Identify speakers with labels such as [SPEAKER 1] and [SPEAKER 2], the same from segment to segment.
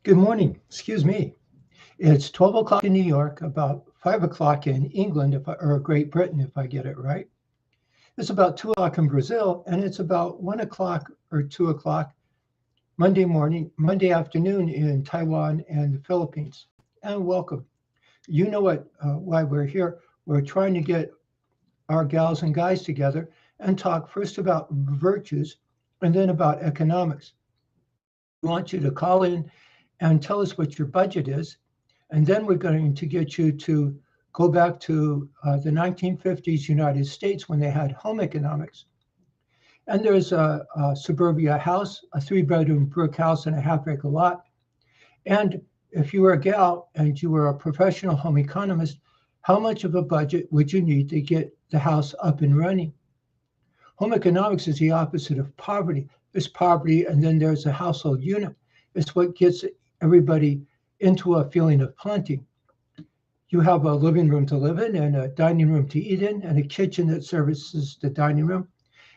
[SPEAKER 1] Good morning. Excuse me. It's 12 o'clock in New York, about 5 o'clock in England, or Great Britain, if I get it right. It's about 2 o'clock in Brazil, and it's about 1 o'clock or 2 o'clock Monday morning, Monday afternoon in Taiwan and the Philippines. And welcome. You know why we're here. We're trying to get our gals and guys together and talk first about virtues and then about economics. We want you to call in and tell us what your budget is. And then we're going to get you to go back to the 1950s United States when they had home economics. And there's a suburbia house, a 3-bedroom brick house and a half-acre lot. And if you were a gal and you were a professional home economist, how much of a budget would you need to get the house up and running? Home economics is the opposite of poverty. There's poverty, and then there's a household unit. It's what gets everybody into a feeling of plenty. You have a living room to live in, and a dining room to eat in, and a kitchen that services the dining room,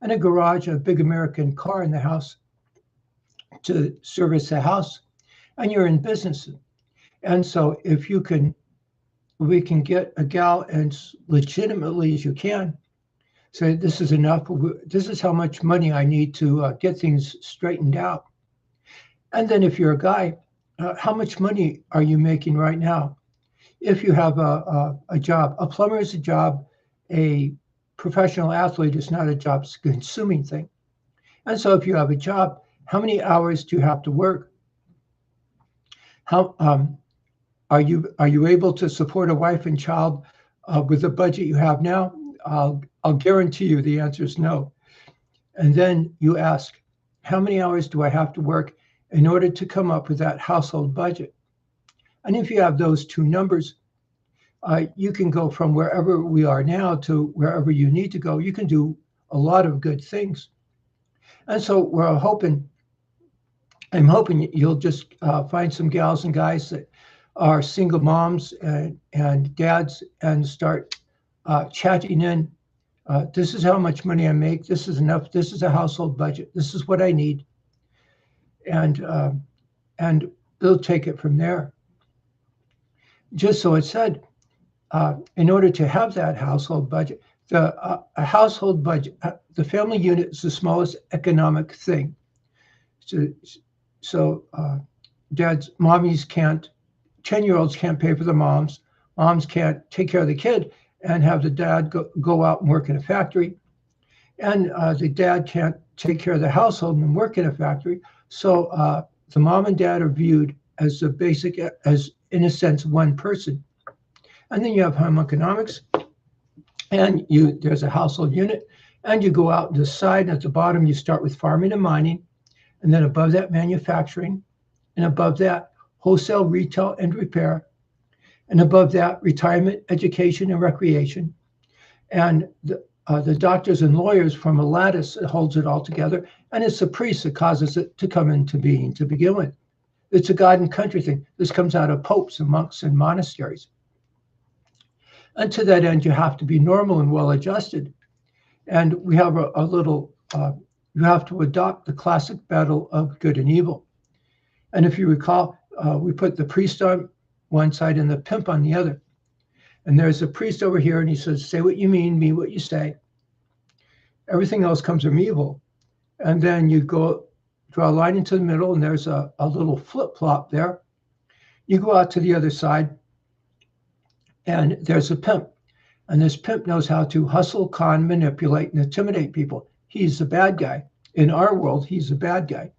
[SPEAKER 1] and a garage, a big American car in the house to service the house, and you're in business. And so if we can get a gal as legitimately as you can, say this is enough, this is how much money I need to get things straightened out. And then if you're a guy, how much money are you making right now? If you have a job, a plumber is a job, a professional athlete is not a job, it's a consuming thing. And so if you have a job, how many hours do you have to work? How are you able to support a wife and child with the budget you have now? I'll guarantee you the answer is no. And then you ask, how many hours do I have to work in order to come up with that household budget? And if you have those two numbers, you can go from wherever we are now to wherever you need to go. You can do a lot of good things. And so I'm hoping you'll just find some gals and guys that are single moms and dads and start chatting in. This is how much money I make. This is enough. This is a household budget. This is what I need. And they'll take it from there. Just so it's said, in order to have that household budget, a household budget, the family unit is the smallest economic thing. So mommies can't, 10-year-olds can't pay for the moms. Moms can't take care of the kid and have the dad go out and work in a factory. And the dad can't take care of the household and work in a factory. So the mom and dad are viewed as as in a sense, one person. And then you have home economics, and there's a household unit, and you go out and decide, and at the bottom you start with farming and mining, and then above that manufacturing, and above that wholesale, retail, and repair, and above that retirement, education, and recreation, and the doctors and lawyers form a lattice that holds it all together, and it's the priest that causes it to come into being to begin with. It's a God and country thing. This comes out of popes and monks and monasteries. And to that end, you have to be normal and well-adjusted. And we have you have to adopt the classic battle of good and evil. And if you recall, we put the priest on one side and the pimp on the other. And there's a priest over here, and he says, say what you mean what you say. Everything else comes from evil. And then you draw a line into the middle, and there's a little flip-flop there. You go out to the other side, and there's a pimp. And this pimp knows how to hustle, con, manipulate, and intimidate people. He's the bad guy. In our world, he's the bad guy.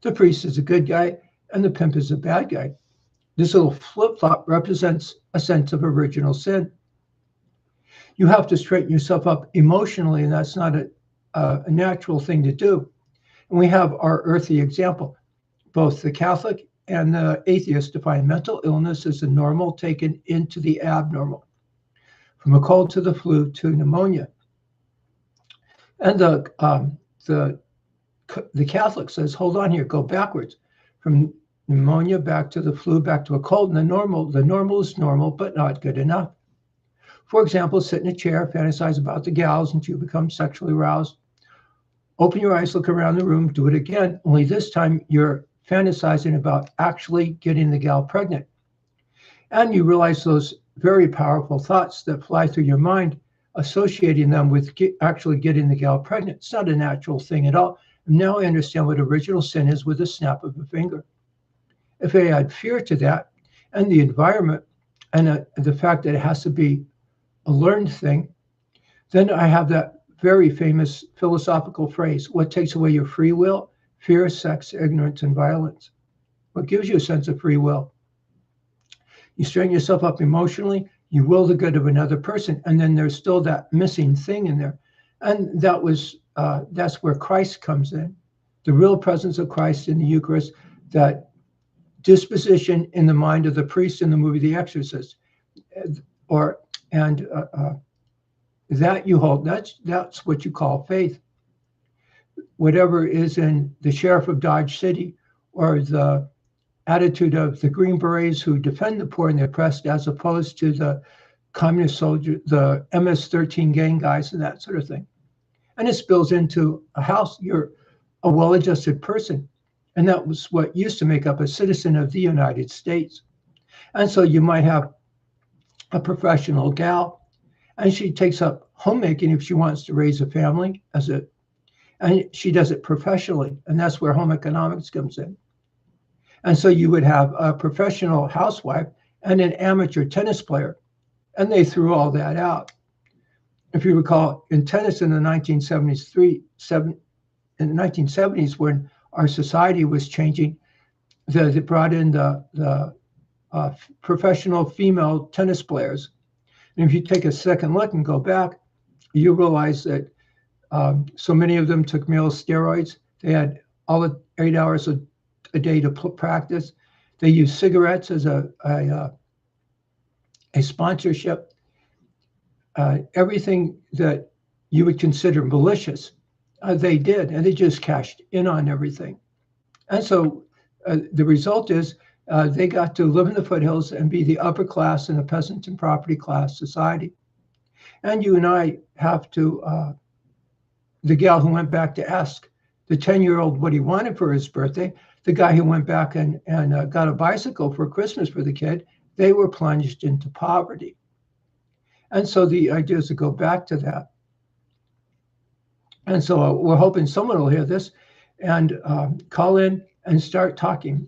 [SPEAKER 1] The priest is a good guy, and the pimp is a bad guy. This little flip-flop represents a sense of original sin. You have to straighten yourself up emotionally, and that's not a natural thing to do. And we have our earthly example. Both the Catholic and the atheist define mental illness as the normal taken into the abnormal, from a cold to the flu to pneumonia. And the Catholic says, hold on here, go backwards, from pneumonia back to the flu, back to a cold, and the normal is normal, but not good enough. For example, sit in a chair, fantasize about the gals until you become sexually aroused. Open your eyes, look around the room, do it again, only this time you're fantasizing about actually getting the gal pregnant. And you realize those very powerful thoughts that fly through your mind, associating them with actually getting the gal pregnant. It's not a natural thing at all. And now I understand what original sin is with a snap of a finger. If I add fear to that and the environment and the fact that it has to be a learned thing, then I have that very famous philosophical phrase: what takes away your free will? Fear, sex, ignorance, and violence. What gives you a sense of free will? You straighten yourself up emotionally, you will the good of another person, and then there's still that missing thing in there. And that's where Christ comes in. The real presence of Christ in the Eucharist, that disposition in the mind of the priest in the movie The Exorcist, that you hold. That's what you call faith. Whatever is in the sheriff of Dodge City, or the attitude of the Green Berets who defend the poor and the oppressed, as opposed to the communist soldier, the MS-13 gang guys, and that sort of thing. And it spills into a house. You're a well-adjusted person. And that was what used to make up a citizen of the United States. And so you might have a professional gal, and she takes up homemaking if she wants to raise a family, and she does it professionally. And that's where home economics comes in. And so you would have a professional housewife and an amateur tennis player, and they threw all that out. If you recall, in tennis in the 1970s, when our society was changing, they brought in the professional female tennis players. And if you take a second look and go back, you realize that so many of them took male steroids. They had all the 8 hours a day to practice. They used cigarettes as a sponsorship. Everything that you would consider malicious, they did, and they just cashed in on everything. And so the result is they got to live in the foothills and be the upper class in a peasant and property class society. And you and I have to, the gal who went back to ask the 10-year-old what he wanted for his birthday, the guy who went back and got a bicycle for Christmas for the kid, they were plunged into poverty. And so the idea is to go back to that. And so we're hoping someone will hear this and call in and start talking.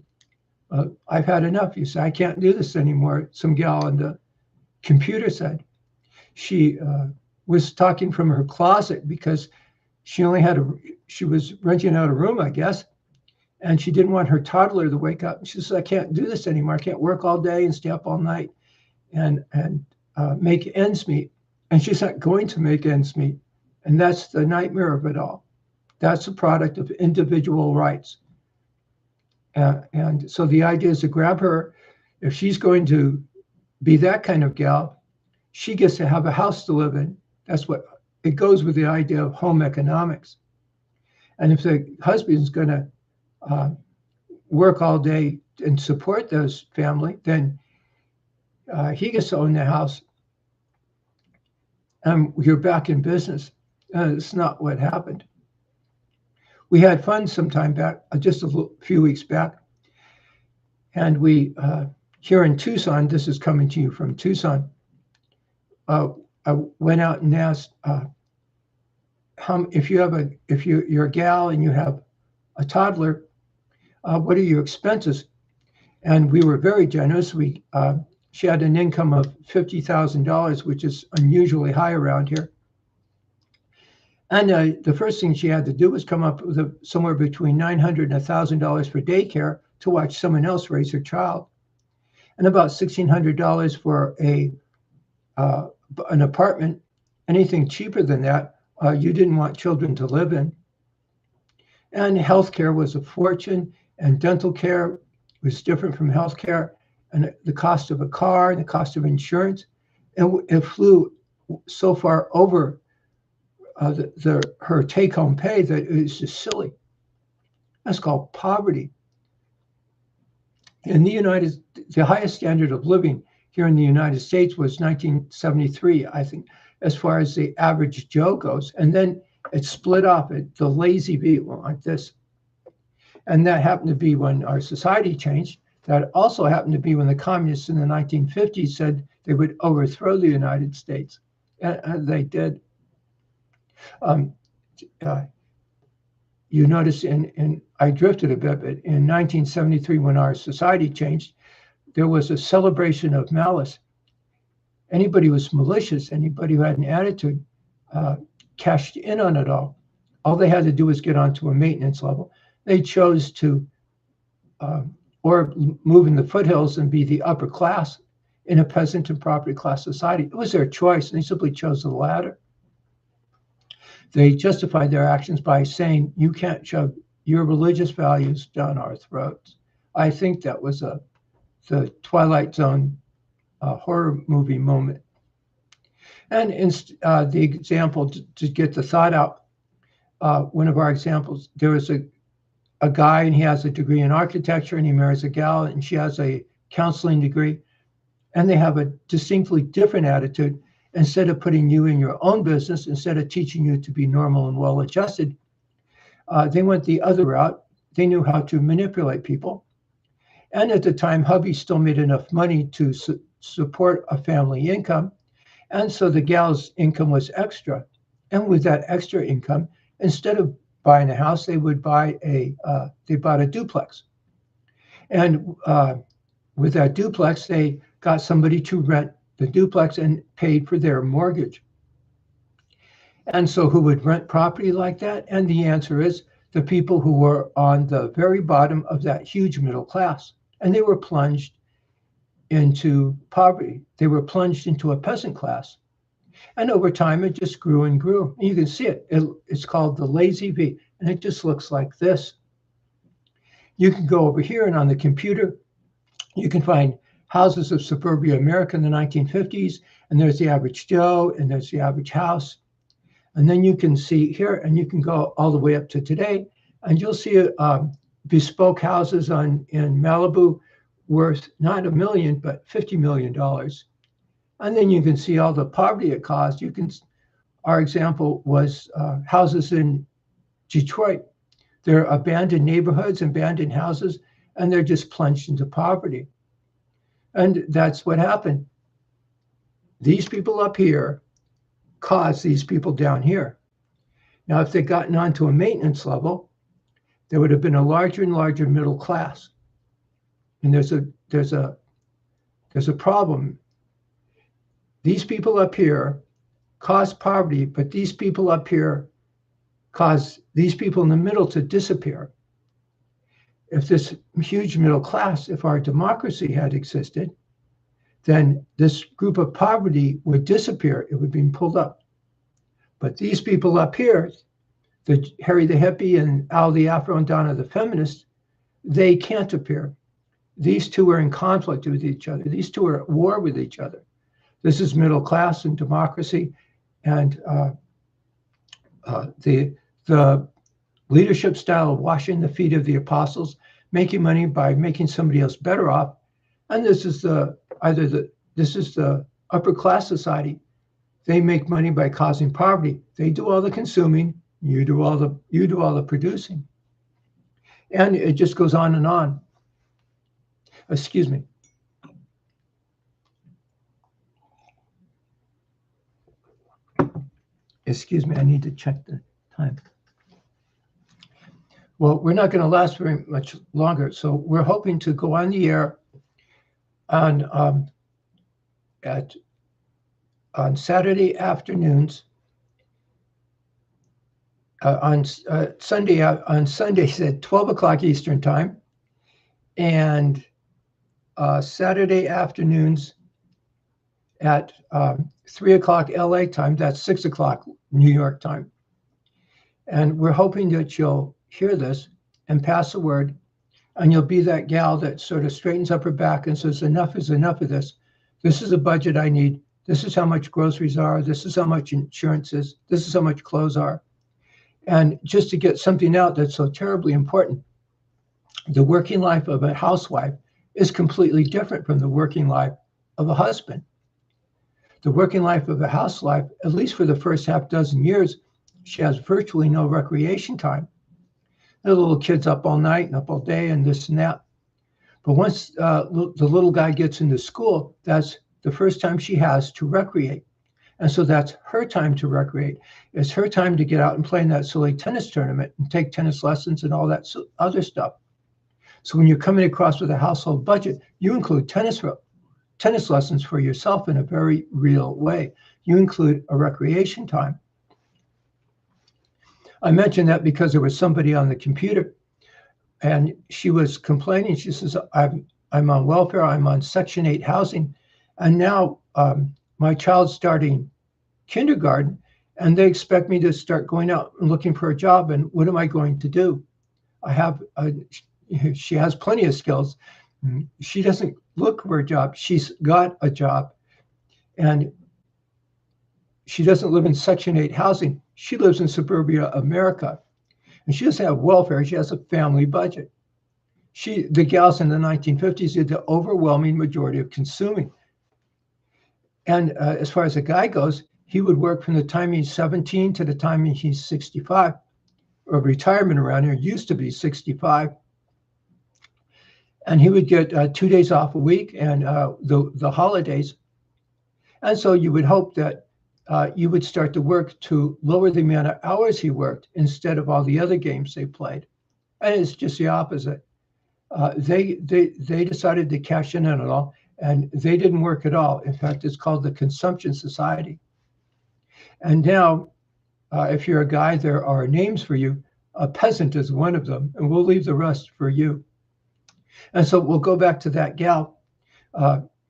[SPEAKER 1] I've had enough. You say, I can't do this anymore. Some gal on the computer said. She was talking from her closet because she was renting out a room, I guess, and she didn't want her toddler to wake up. She said, I can't do this anymore. I can't work all day and stay up all night and make ends meet. And she's not going to make ends meet. And that's the nightmare of it all. That's a product of individual rights. And so the idea is to grab her. If she's going to be that kind of gal, she gets to have a house to live in. That's what it goes with the idea of home economics. And if the husband's going to work all day and support those family, then he gets to own the house. And you're back in business. It's not what happened. We had fun some time back, just a few weeks back. And we, here in Tucson, this is coming to you from Tucson, I went out and asked, if you're a gal and you have a toddler, what are your expenses? And we were very generous. She had an income of $50,000, which is unusually high around here. And the first thing she had to do was come up with somewhere between $900 and $1,000 for daycare to watch someone else raise her child, and about $1,600 for an apartment. Anything cheaper than that, you didn't want children to live in. And healthcare was a fortune, and dental care was different from healthcare, and the cost of a car and the cost of insurance, it flew so far over her take-home pay that it was just silly. That's called poverty. In the highest standard of living here in the United States was 1973, I think, as far as the average Joe goes. And then it split off. The lazy beat went like this. And that happened to be when our society changed. That also happened to be when the communists in the 1950s said they would overthrow the United States. And they did. Um, uh, you notice I drifted a bit, but in 1973, when our society changed, there was a celebration of malice. Anybody who was malicious, anybody who had an attitude, cashed in on it all. All they had to do was get onto a maintenance level. They chose to or move in the foothills and be the upper class in a peasant and property class society. It was their choice, and they simply chose the latter. They justified their actions by saying, you can't shove your religious values down our throats. I think that was the Twilight Zone horror movie moment. And in the example, to get the thought out, one of our examples, there was a guy and he has a degree in architecture and he marries a gal and she has a counseling degree, and they have a distinctly different attitude. Instead of putting you in your own business, instead of teaching you to be normal and well-adjusted, they went the other route. They knew how to manipulate people. And at the time, hubby still made enough money to support a family income. And so the gal's income was extra. And with that extra income, instead of buying a house, they would buy they bought a duplex. And with that duplex, they got somebody to rent the duplex and paid for their mortgage. And so who would rent property like that? And the answer is the people who were on the very bottom of that huge middle class. And they were plunged into poverty. They were plunged into a peasant class. And over time, it just grew and grew. And you can see it. It's called the lazy V, and it just looks like this. You can go over here, and on the computer, you can find houses of suburbia America in the 1950s, and there's the average Joe, and there's the average house. And then you can see here, and you can go all the way up to today, and you'll see bespoke houses in Malibu worth not $1 million, but $50 million. And then you can see all the poverty it caused. Our example was houses in Detroit. They're abandoned neighborhoods, abandoned houses, and they're just plunged into poverty. And that's what happened. These people up here caused these people down here. Now, if they'd gotten onto a maintenance level, there would have been a larger and larger middle class. And there's a problem. These people up here cause poverty, but these people up here cause these people in the middle to disappear. If this huge middle class, if our democracy had existed, then this group of poverty would disappear. It would be pulled up. But these people up here, the Harry the hippie and Al the Afro and Donna the feminist, they can't appear. These two are in conflict with each other. These two are at war with each other. This is middle class and democracy, and the leadership style of washing the feet of the apostles, making money by making somebody else better off, and this is the upper class society. They make money by causing poverty. They do all the consuming. You do all the producing, and it just goes on and on. Excuse me. Excuse me, I need to check the time. Well, we're not going to last very much longer, so we're hoping to go on the air on Saturday afternoons, on Sundays at 12 o'clock Eastern time, and Saturday afternoons at 3 o'clock LA time. That's 6 o'clock New York time. And we're hoping that you'll hear this and pass the word, and you'll be that gal that sort of straightens up her back and says, enough is enough of this. This is a budget I need. This is how much groceries are. This is how much insurance is. This is how much clothes are. And just to get something out that's so terribly important, the working life of a housewife is completely different from the working life of a husband. The working life of a housewife, at least for the first half dozen years, she has virtually no recreation time. The little kid's up all night and up all day and this and that. But once the little guy gets into school, that's the first time she has to recreate. And so that's her time to recreate. It's her time to get out and play in that silly tennis tournament and take tennis lessons and all that other stuff. So when you're coming across with a household budget, you include tennis lessons for yourself in a very real way. You include a recreation time. I mentioned that because there was somebody on the computer and she was complaining. She says, I'm on welfare, I'm on Section 8 housing, and now my child's starting kindergarten, and they expect me to start going out and looking for a job. And what am I going to do? She has plenty of skills. She doesn't look for a job. She's got a job. And she doesn't live in Section 8 housing. She lives in suburbia America. And she doesn't have welfare. She has a family budget. The gals in the 1950s did the overwhelming majority of consuming. And as far as the guy goes, he would work from the time he's 17 to the time he's 65. Or retirement around here used to be 65. And he would get 2 days off a week and the holidays. And so you would hope that you would start to work to lower the amount of hours he worked instead of all the other games they played. And it's just the opposite. They decided to cash in on it all, and they didn't work at all. In fact, it's called the Consumption Society. And now, if you're a guy, there are names for you. A peasant is one of them, and we'll leave the rest for you. And so we'll go back to that gal.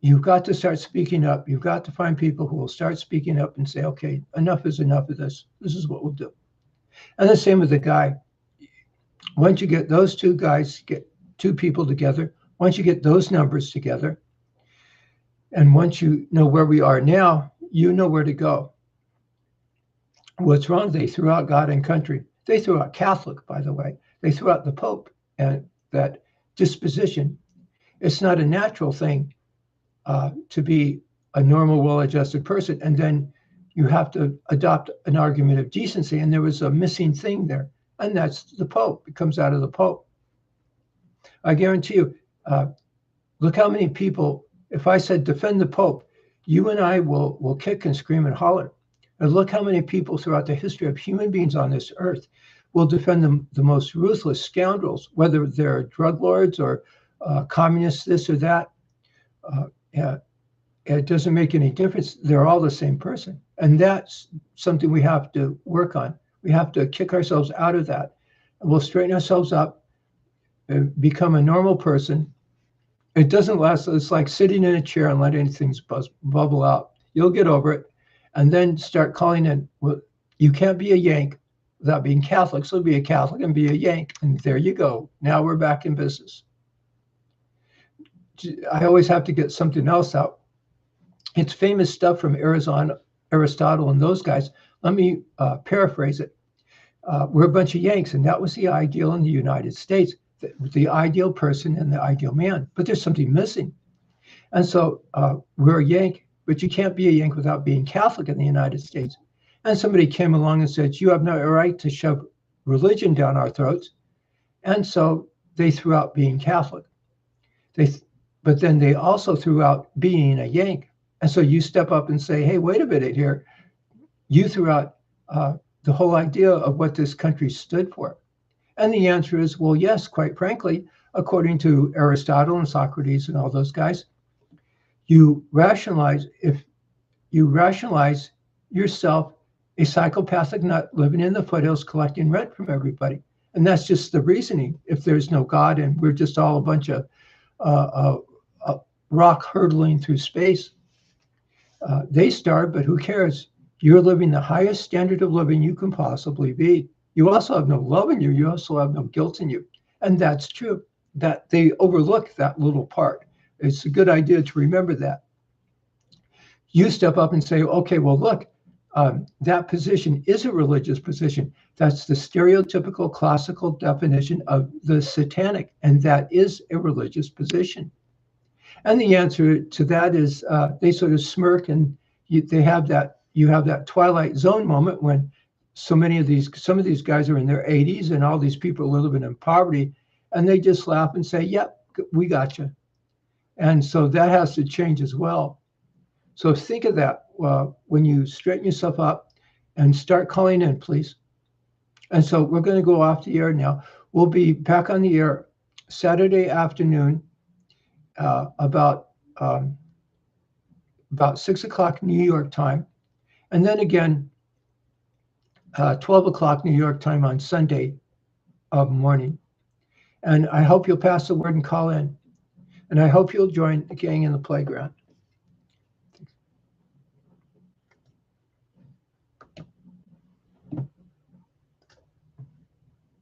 [SPEAKER 1] You've got to start speaking up. You've got to find people who will start speaking up and say, okay, enough is enough of this. This is what we'll do. And the same with the guy. Once you get those two guys, get two people together, once you get those numbers together, and once you know where we are now, you know where to go. What's wrong? They threw out God and country. They threw out Catholic, by the way. They threw out the Pope and that disposition. It's not a natural thing to be a normal, well-adjusted person. And then you have to adopt an argument of decency. And there was a missing thing there. And that's the Pope. It comes out of the Pope. I guarantee you, look how many people, if I said defend the Pope, you and I will kick and scream and holler. And look how many people throughout the history of human beings on this earth will defend the most ruthless scoundrels, whether they're drug lords or communists, this or that. It doesn't make any difference. They're all the same person. And that's something we have to work on. We have to kick ourselves out of that. And we'll straighten ourselves up and become a normal person. It doesn't last. It's like sitting in a chair and letting things bubble out. You'll get over it. And then start calling in. Well, you can't be a Yank without being Catholic. So be a Catholic and be a Yank. And there you go. Now we're back in business. I always have to get something else out. It's famous stuff from Aristotle and those guys. Let me paraphrase it. We're a bunch of Yanks, and that was the ideal in the United States, the ideal person and the ideal man. But there's something missing. And so we're a Yank, but you can't be a Yank without being Catholic in the United States. And somebody came along and said, you have no right to shove religion down our throats. And so they threw out being Catholic. But then they also threw out being a Yank. And so you step up and say, hey, wait a minute here. You threw out the whole idea of what this country stood for. And the answer is, well, yes, quite frankly, according to Aristotle and Socrates and all those guys, if you rationalize yourself a psychopathic nut living in the foothills collecting rent from everybody. And that's just the reasoning. If there's no God and we're just all a bunch of rock hurtling through space, they starve, but who cares? You're living the highest standard of living you can possibly be. You also have no love in you. You also have no guilt in you. And that's true. That they overlook that little part. It's a good idea to remember that. You step up and say, okay, well, look, that position is a religious position. That's the stereotypical classical definition of the satanic, and that is a religious position. And the answer to that is they sort of smirk, and you have that Twilight Zone moment when some of these guys are in their 80s, and all these people are living in poverty, and they just laugh and say, "Yep, we got you." And so that has to change as well. So think of that when you straighten yourself up, and start calling in, please. And so we're going to go off the air now. We'll be back on the air Saturday afternoon, about 6 o'clock New York time, and then again 12 o'clock New York time on Sunday morning. And I hope you'll pass the word and call in. And I hope you'll join the gang in the playground.